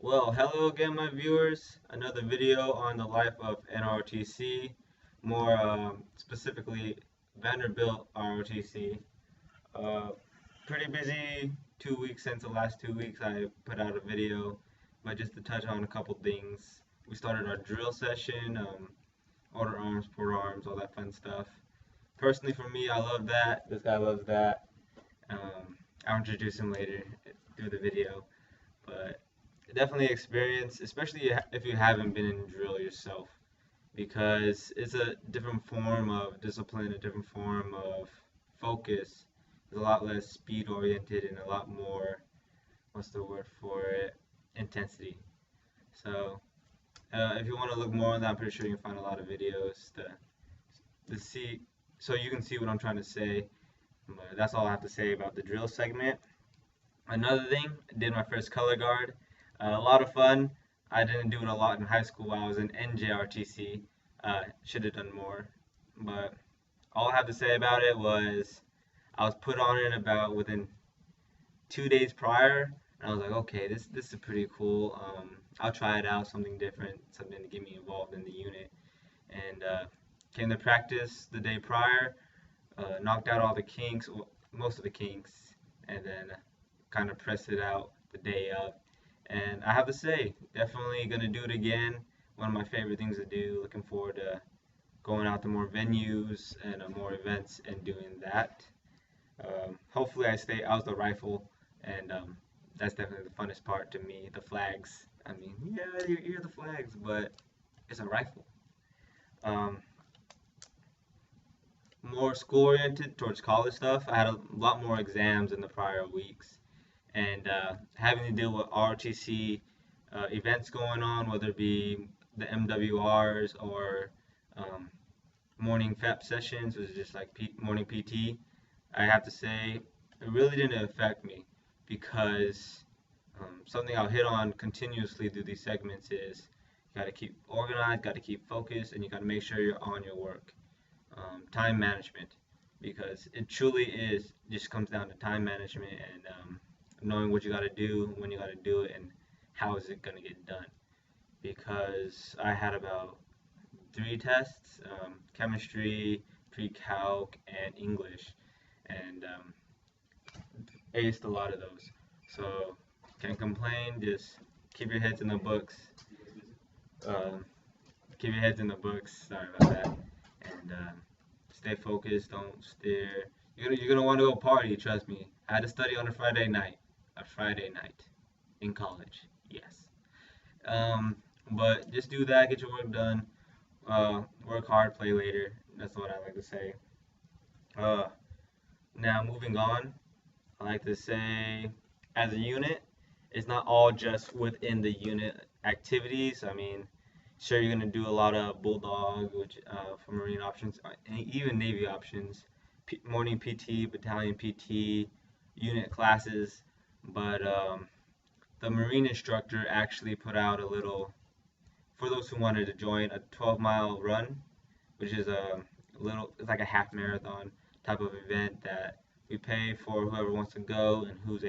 Well, hello again, my viewers. Another video on the life of NROTC, more specifically Vanderbilt ROTC. Uh, Pretty busy 2 weeks since the last 2 weeks I put out a video, but just to touch on a couple things. We started our drill session, order arms, port arms, all that fun stuff. Personally, for me, I love that. This guy loves that. I'll introduce him later through the video, but definitely experience, especially if you haven't been in drill yourself, because it's a different form of discipline, a different form of focus. It's a lot less speed oriented and a lot more, what's the word for it, intensity. So if you want to look more on that, I'm pretty sure you can find a lot of videos to see, so you can see what I'm trying to say. But that's all I have to say about the drill segment. Another thing, I did my first color guard. A lot of fun. I didn't do it a lot in high school while I was in NJRTC. Should have done more. But all I have to say about it was I was put on it about within 2 days prior. And I was like, okay, this is pretty cool. I'll try it out, something different, something to get me involved in the unit. And came to practice the day prior, knocked out all the kinks, most of the kinks, and then kind of pressed it out the day of. And I have to say, definitely gonna do it again. One of my favorite things to do. Looking forward to going out to more venues and more events and doing that. Hopefully, I stay out the rifle, and that's definitely the funnest part to me. The flags. I mean, yeah, you hear the flags, but it's a rifle. Um, More school oriented towards college stuff. I had a lot more exams in the prior weeks, and having to deal with ROTC events going on, whether it be the MWRs or um, morning FEP sessions, which is just like morning PT. I have to say, it really didn't affect me because something I'll hit on continuously through these segments is you got to keep organized, got to keep focused, and you got to make sure you're on your work. Time management, because it truly is just comes down to time management and knowing what you got to do, when you got to do it, and how is it going to get done. Because I had about 3 tests: chemistry, pre-calc, and English, and aced a lot of those. So can't complain. Just keep your heads in the books. Um, Keep your heads in the books. Sorry about that. And stay focused. Don't stare. You're gonna want to go party. Trust me. I had to study on a Friday night. A Friday night in college. Yes. Um, but just do that. Get your work done. Work hard. Play later. That's what I like to say. Uh, Now moving on. I like to say, as a unit, it's not all just within the unit activities. I mean, sure, you're gonna do a lot of bulldog, which for Marine options, and even Navy options, morning PT, battalion PT, unit classes. But the Marine instructor actually put out a little, for those who wanted to join, a 12-mile run, which is it's like a half marathon type of event that we pay for whoever wants to go and who's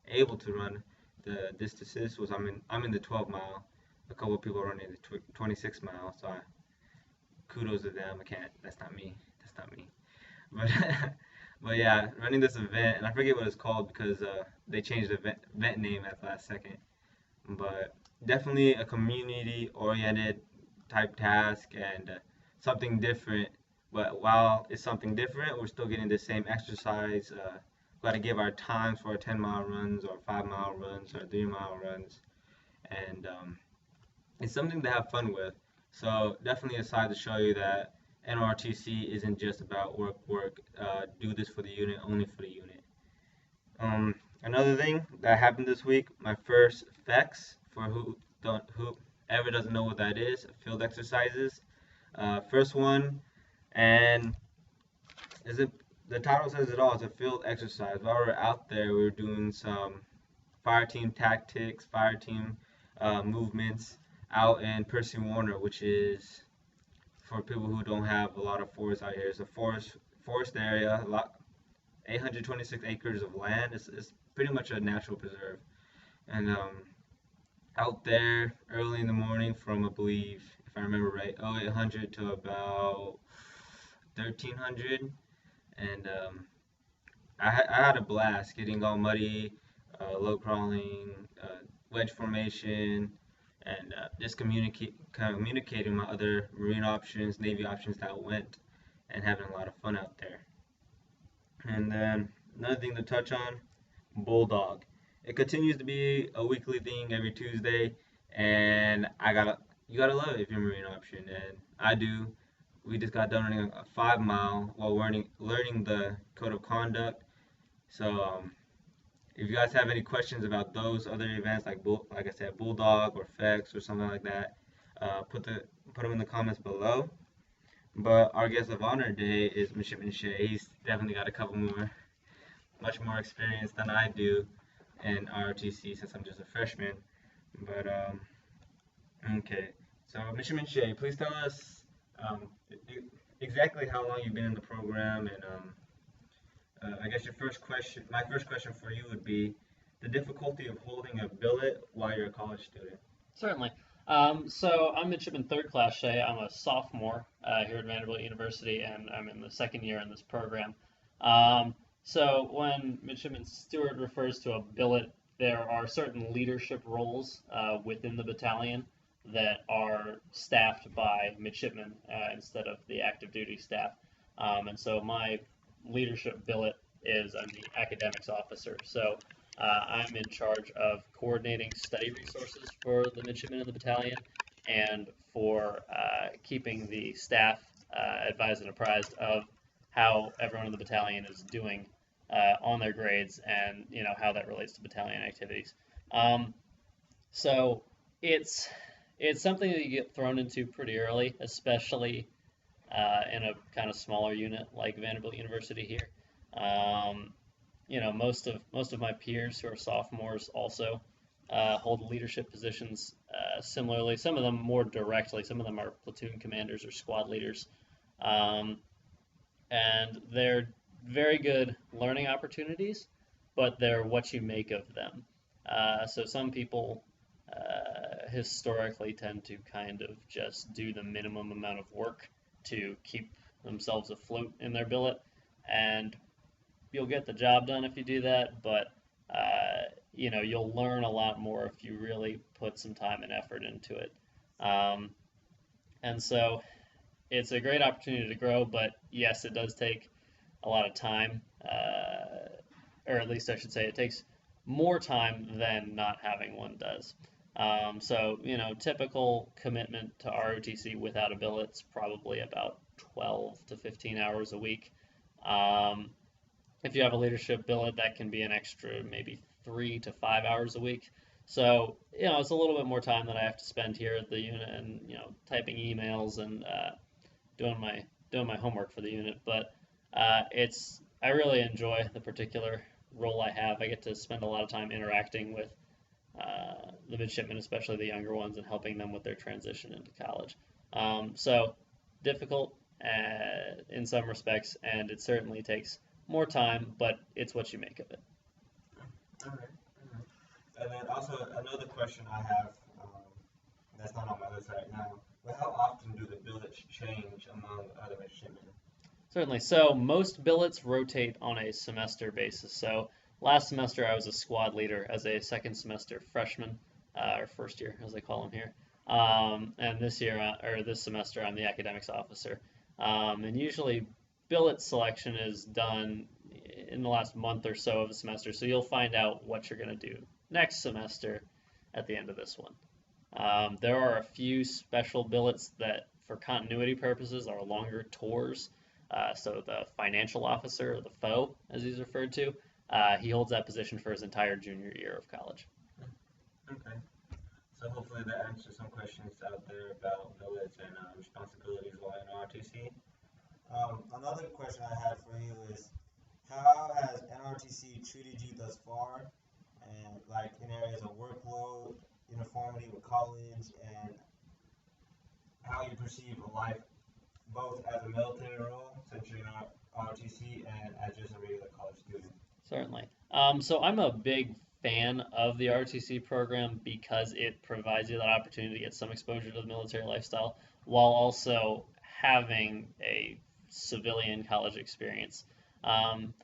able to run the distances. Was I'm in the 12 mile. A couple of people are running the 26 mile, so kudos to them. I can't. That's not me. That's not me. But but yeah, running this event, and I forget what it's called because they changed the event name at the last second. But definitely a community-oriented type task and something different. But while it's something different, we're still getting the same exercise. We got to give our times for our 10-mile runs or 5-mile runs or 3-mile runs, and it's something to have fun with. So definitely a side to show you that NROTC isn't just about work, work. Do this for the unit, only for the unit. Another thing that happened this week, my first FEX, for whoever doesn't know what that is, field exercises. First one, and is it the title says it all. It's a field exercise. While we were out there, we were doing some fire team tactics, fire team movements out in Percy Warner, which is, for people who don't have a lot of forest out here, it's a forest area, 826 acres of land. It's pretty much a natural preserve, and out there early in the morning from, I believe, if I remember right, 0800 to about 1300. And I had a blast getting all muddy, low crawling, wedge formation, and just communicating my other marine options, Navy options that went, and having a lot of fun out there. And then another thing to touch on, Bulldog. It continues to be a weekly thing every Tuesday, and you gotta love it if you're a marine option, and I do. We just got done running a 5 mile while learning the code of conduct. So if you guys have any questions about those other events, like I said, Bulldog or FEX or something like that, put them in the comments below. But our guest of honor today is Midshipman Shay. He's definitely got a couple much more experience than I do in ROTC since I'm just a freshman. But okay. So Midshipman Shay, please tell us exactly how long you've been in the program, and I guess my first question for you would be the difficulty of holding a billet while you're a college student. Certainly. So I'm midshipman third class Shay. I'm a sophomore here at Vanderbilt University, and I'm in the second year in this program. So when midshipman steward refers to a billet, there are certain leadership roles within the battalion that are staffed by midshipmen instead of the active duty staff. And so my leadership billet is I'm the academics officer. So I'm in charge of coordinating study resources for the midshipmen of the battalion and for keeping the staff advised and apprised of how everyone in the battalion is doing on their grades and how that relates to battalion activities. So it's something that you get thrown into pretty early, especially in a kind of smaller unit like Vanderbilt University here. Most of my peers who are sophomores also hold leadership positions similarly. Some of them more directly. Some of them are platoon commanders or squad leaders, and they're very good learning opportunities, but they're what you make of them. So some people historically tend to kind of just do the minimum amount of work to keep themselves afloat in their billet, and you'll get the job done if you do that, but you'll learn a lot more if you really put some time and effort into it. And so it's a great opportunity to grow, but yes, it does take a lot of time, or at least I should say it takes more time than not having one does. So typical commitment to ROTC without a billet's probably about 12 to 15 hours a week. If you have a leadership billet, that can be an extra maybe 3 to 5 hours a week. So it's a little bit more time that I have to spend here at the unit, and typing emails and doing my homework for the unit. But I really enjoy the particular role I have. I get to spend a lot of time interacting with the midshipmen, especially the younger ones, and helping them with their transition into college. So difficult in some respects, and it certainly takes more time, but it's what you make of it. All right. And then also another question I have that's not on my list right now, but how often do the billets change among other midshipmen? Certainly. So most billets rotate on a semester basis. So last semester I was a squad leader as a second semester freshman, or first year as they call them here. And this semester I'm the academics officer. And usually billet selection is done in the last month or so of the semester, so you'll find out what you're going to do next semester at the end of this one. There are a few special billets that, for continuity purposes, are longer tours. So the financial officer, or the FO, as he's referred to, he holds that position for his entire junior year of college. Okay. So hopefully that answers some questions out there about billets and responsibilities while in ROTC. Another question I had for you is, how has NROTC treated you thus far, and like in areas of workload, uniformity with college, and how you perceive life both as a military role, since you're not ROTC, and as just a regular college student? Certainly. So I'm a big fan of the ROTC program because it provides you that opportunity to get some exposure to the military lifestyle while also having a civilian college experience. Um,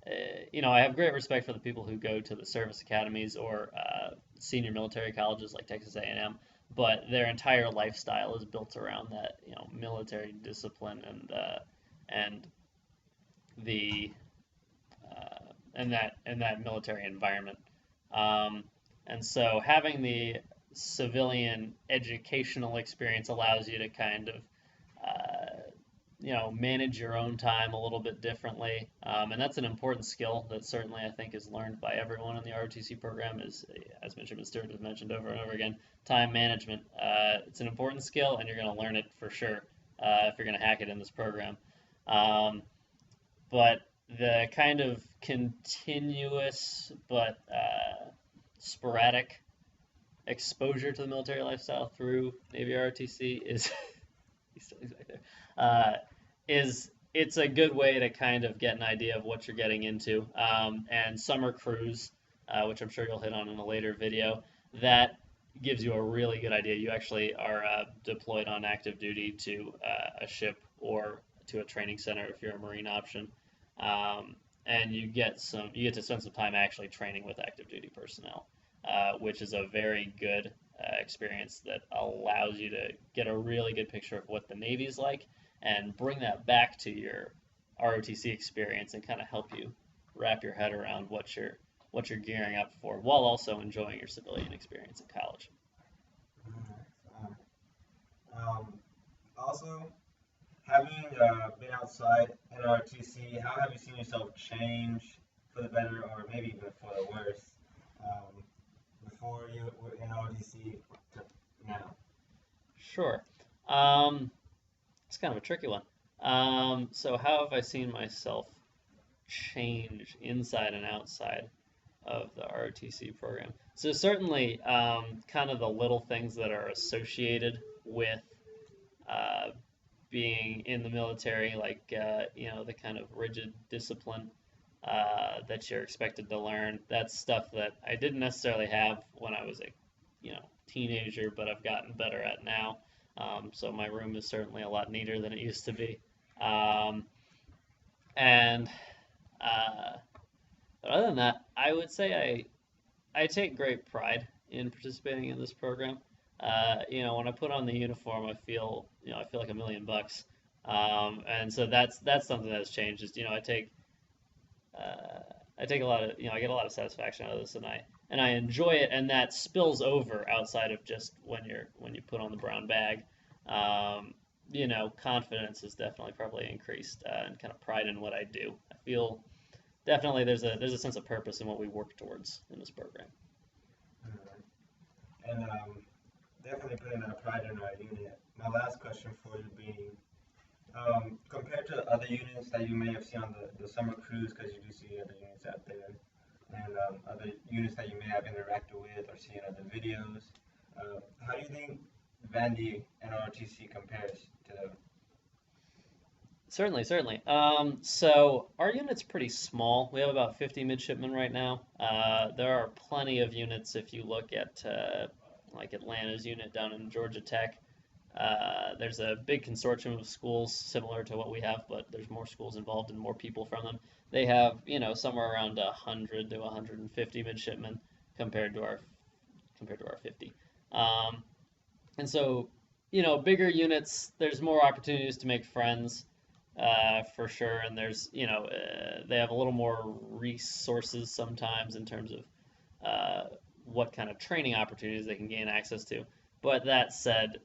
I have great respect for the people who go to the service academies or senior military colleges like Texas A&M, but their entire lifestyle is built around that, military discipline and the and that military environment. Um, and so having the civilian educational experience allows you to kind of manage your own time a little bit differently, and that's an important skill that certainly I think is learned by everyone in the ROTC program. Is, as Midshipman Stewart has mentioned over and over again, time management. It's an important skill, and you're going to learn it for sure if you're going to hack it in this program. Um, but the kind of continuous but sporadic exposure to the military lifestyle through Navy ROTC is he's still back there. It's a good way to kind of get an idea of what you're getting into. And summer cruise, which I'm sure you'll hit on in a later video, that gives you a really good idea. You actually are deployed on active duty to a ship or to a training center if you're a Marine option, and you get to spend some time actually training with active duty personnel, which is a very good experience that allows you to get a really good picture of what the Navy's like and bring that back to your ROTC experience and kind of help you wrap your head around what you're gearing up for while also enjoying your civilian experience in college. Also, having been outside NROTC, how have you seen yourself change for the better or maybe even for the worse before you were in NROTC to now? Sure. It's kind of a tricky one. So how have I seen myself change inside and outside of the ROTC program? So certainly, kind of the little things that are associated with being in the military, like the kind of rigid discipline that you're expected to learn. That's stuff that I didn't necessarily have when I was a teenager, but I've gotten better at now. So my room is certainly a lot neater than it used to be. And but other than that, I would say I take great pride in participating in this program. When I put on the uniform, I feel like $1,000,000. And so that's something that's changed. Is I take a lot of I get a lot of satisfaction out of this, and I enjoy it, and that spills over outside of just when you put on the brown bag. Confidence is definitely probably increased, and kind of pride in what I do. I feel definitely there's a sense of purpose in what we work towards in this program. And definitely putting that pride in our unit. My last question for you being, compared to other units that you may have seen on the summer cruise, because you do see other units out there, and other units that you may have interacted with or seen other videos, how do you think Vandy and ROTC compares to them? Certainly. So our unit's pretty small. We have about 50 midshipmen right now. There are plenty of units if you look at like Atlanta's unit down in Georgia Tech. There's a big consortium of schools similar to what we have, but there's more schools involved and more people from them. They have, somewhere around 100 to 150 midshipmen compared to our 50. And so, bigger units, there's more opportunities to make friends, for sure. And there's, they have a little more resources sometimes in terms of what kind of training opportunities they can gain access to. But that said,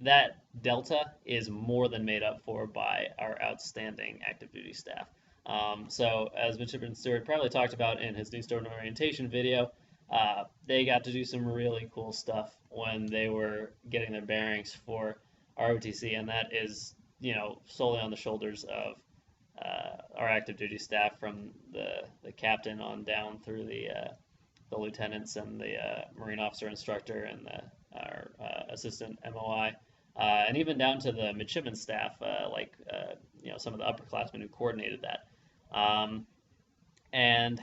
that delta is more than made up for by our outstanding active duty staff. So as Midshipman Stewart probably talked about in his new student orientation video, they got to do some really cool stuff when they were getting their bearings for ROTC, and that is, solely on the shoulders of our active duty staff, from the captain on down through the lieutenants and the Marine officer instructor and our assistant MOI, and even down to the midshipman staff, some of the upperclassmen who coordinated that. And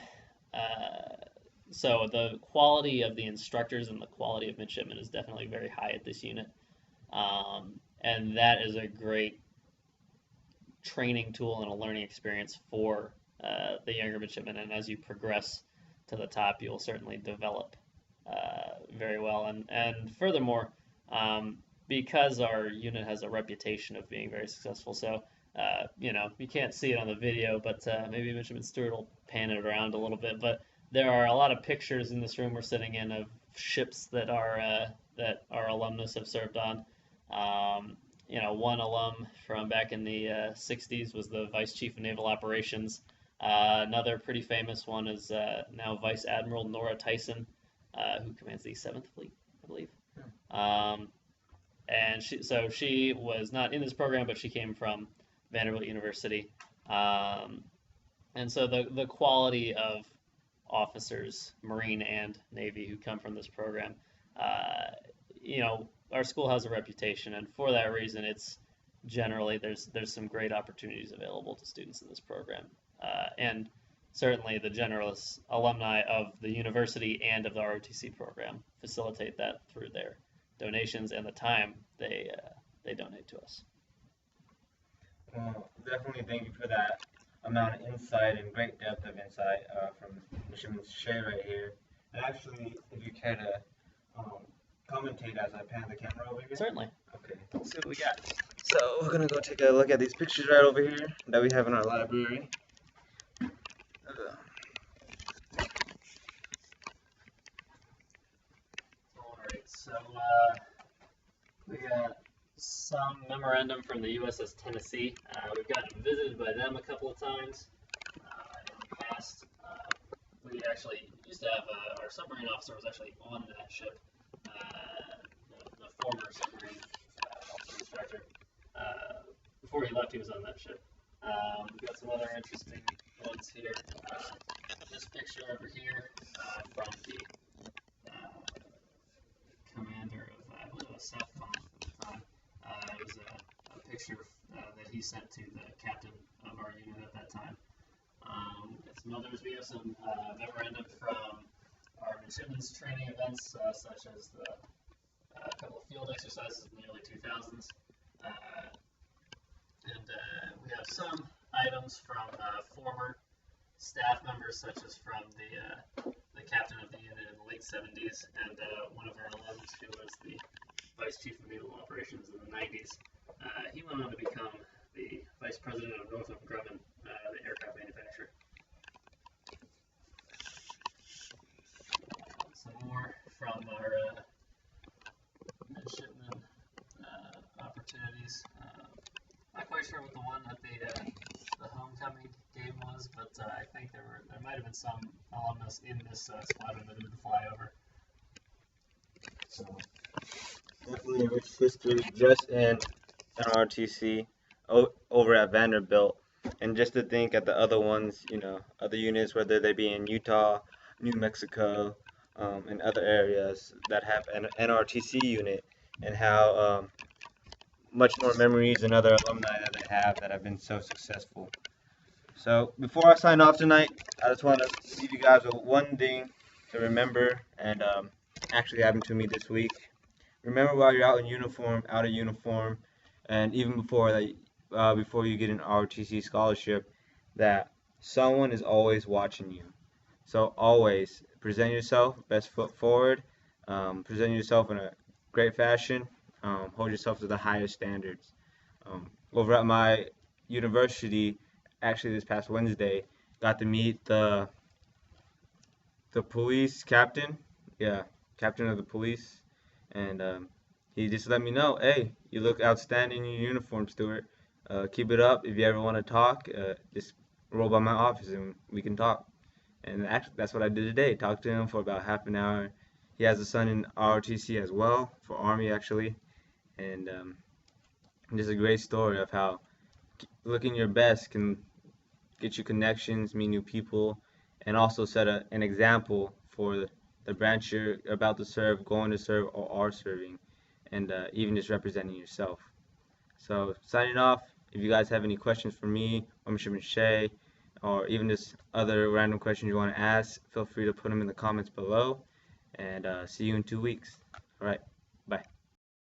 So the quality of the instructors and the quality of midshipmen is definitely very high at this unit. And that is a great training tool and a learning experience for the younger midshipmen. And as you progress to the top, you will certainly develop very well. And furthermore, because our unit has a reputation of being very successful, so you can't see it on the video, but maybe Midshipman Stewart will pan it around a little bit. But there are a lot of pictures in this room we're sitting in of ships that our alumnus have served on. One alum from back in the 60s was the Vice Chief of Naval Operations. Another pretty famous one is now Vice Admiral Nora Tyson, who commands the 7th Fleet, I believe. And she was not in this program, but she came from Vanderbilt University. And so the quality of officers, Marine and Navy, who come from this program, our school has a reputation, and for that reason, it's generally there's some great opportunities available to students in this program, and certainly the generous alumni of the university and of the ROTC program facilitate that through their donations and the time they donate to us. Well, definitely thank you for that amount of insight and great depth of insight from Midshipman Shea right here. And actually, if you care to commentate as I pan the camera over here. Certainly. Okay, let's see what we got. So we're gonna go take a look at these pictures right over here that we have in our library. Alright, so we got some memorandum from the USS Tennessee. We've gotten visited by them a couple of times in the past. We actually used to have our submarine officer was actually on that ship. The former submarine officer instructor. Before he left, he was on that ship. We've got some other interesting ones here. This picture over here from the commander of, I believe it was SAFCOM at the time. It was a picture that he sent to the captain of our unit at that time. Got some others. We have some memorandum from our midshipmen's training events, such as a couple of field exercises in the early 2000s. And we have some items from former staff members, such as from the captain of the unit in the late 70s, and one of our alums who was the Vice Chief of Naval Operations in the 90s. He went on to become the Vice President of Northrop Grumman, the aircraft manufacturer. Some more from our midshipmen opportunities. Not quite sure what the one at the homecoming game was, but I think there might have been some alumnus in this squadron that did the flyover. So definitely a rich history just in NROTC over at Vanderbilt, and just to think at the other ones, other units, whether they be in Utah, New Mexico, and other areas that have an NROTC unit, and how much more memories and other alumni that they have that have been so successful. So before I sign off tonight, I just want to leave you guys with one thing to remember, and actually happened to me this week. Remember while you're out of uniform, and even before that, before you get an ROTC scholarship, that someone is always watching you. So always present yourself, best foot forward, present yourself in a great fashion, hold yourself to the highest standards. Over at my university, actually this past Wednesday, got to meet the police captain, captain of the police, and he just let me know, hey, you look outstanding in your uniform, Stuart. Keep it up. If you ever want to talk, just roll by my office and we can talk. And actually, that's what I did today. Talked to him for about half an hour. He has a son in ROTC as well, for Army actually. And just a great story of how looking your best can get you connections, meet new people, and also set an example for the branch you're about to serve, going to serve, or are serving, and even just representing yourself. So signing off, if you guys have any questions for me or Midshipman Shea, or even just other random questions you want to ask, feel free to put them in the comments below. And see you in 2 weeks. All right, bye.